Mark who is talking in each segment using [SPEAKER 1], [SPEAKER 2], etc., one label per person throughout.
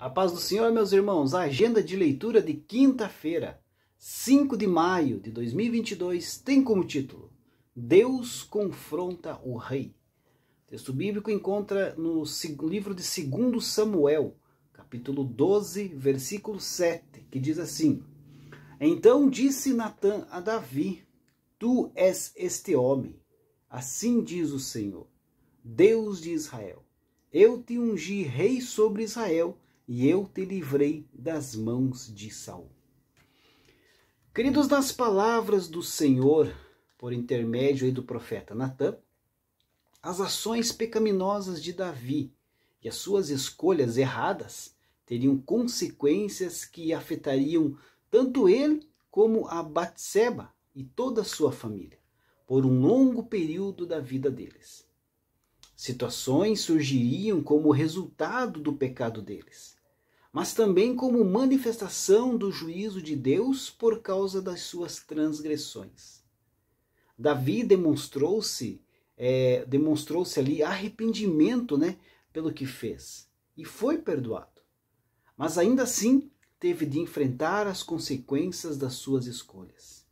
[SPEAKER 1] A paz do Senhor, meus irmãos. A agenda de leitura de quinta-feira, 5 de maio de 2022, tem como título: Deus confronta o rei. O texto bíblico encontra no livro de 2 Samuel, capítulo 12, versículo 7, que diz assim: Então disse Natã a Davi: Tu és este homem, assim diz o Senhor, Deus de Israel. Eu te ungi rei sobre Israel, e eu te livrei das mãos de Saul. Queridos, nas palavras do Senhor, por intermédio aí do profeta Natã, as ações pecaminosas de Davi e as suas escolhas erradas teriam consequências que afetariam tanto ele como a Batseba e toda a sua família, por um longo período da vida deles. Situações surgiriam como resultado do pecado deles, mas também como manifestação do juízo de Deus por causa das suas transgressões. Davi demonstrou-se ali arrependimento, pelo que fez, e foi perdoado. Mas ainda assim teve de enfrentar as consequências das suas escolhas.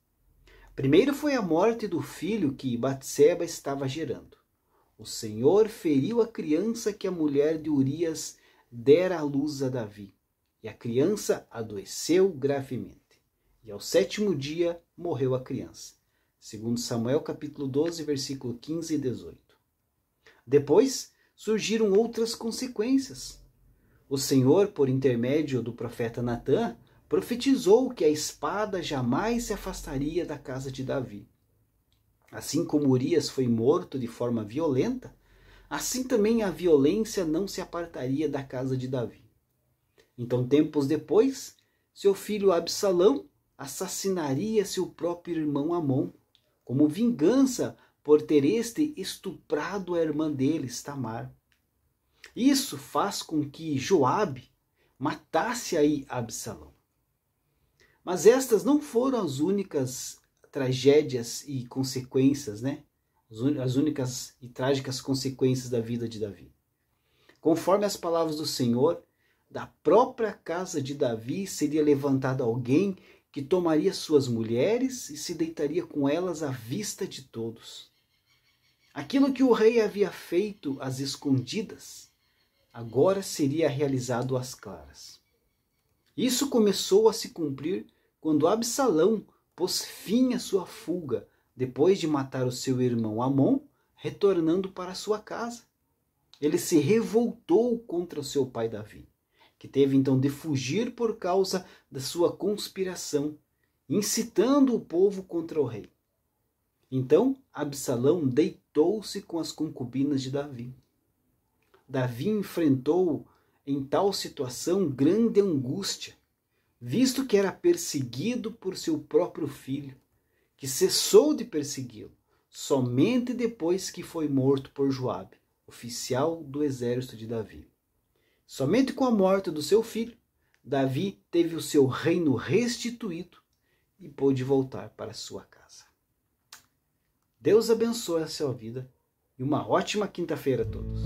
[SPEAKER 1] Primeiro foi a morte do filho que Batseba estava gerando. O Senhor feriu a criança que a mulher de Urias dera à luz a Davi, e a criança adoeceu gravemente. E ao 7º dia morreu a criança. 2 Samuel capítulo 12, versículo 15 e 18. Depois surgiram outras consequências. O Senhor, por intermédio do profeta Natã, profetizou que a espada jamais se afastaria da casa de Davi. Assim como Urias foi morto de forma violenta, assim também a violência não se apartaria da casa de Davi. Então, tempos depois, seu filho Absalão assassinaria seu próprio irmão Amon, como vingança por ter este estuprado a irmã deles, Tamar. Isso faz com que Joabe matasse aí Absalão. Mas estas não foram as únicas tragédias e consequências, as únicas e trágicas consequências da vida de Davi. Conforme as palavras do Senhor, da própria casa de Davi seria levantado alguém que tomaria suas mulheres e se deitaria com elas à vista de todos. Aquilo que o rei havia feito às escondidas, agora seria realizado às claras. Isso começou a se cumprir quando Absalão pôs fim à sua fuga, depois de matar o seu irmão Amon, retornando para sua casa. Ele se revoltou contra o seu pai Davi, que teve então de fugir por causa da sua conspiração, incitando o povo contra o rei. Então, Absalão deitou-se com as concubinas de Davi. Davi enfrentou em tal situação grande angústia, visto que era perseguido por seu próprio filho, que cessou de persegui-lo somente depois que foi morto por Joabe, oficial do exército de Davi. Somente com a morte do seu filho, Davi teve o seu reino restituído e pôde voltar para sua casa. Deus abençoe a sua vida e uma ótima quinta-feira a todos.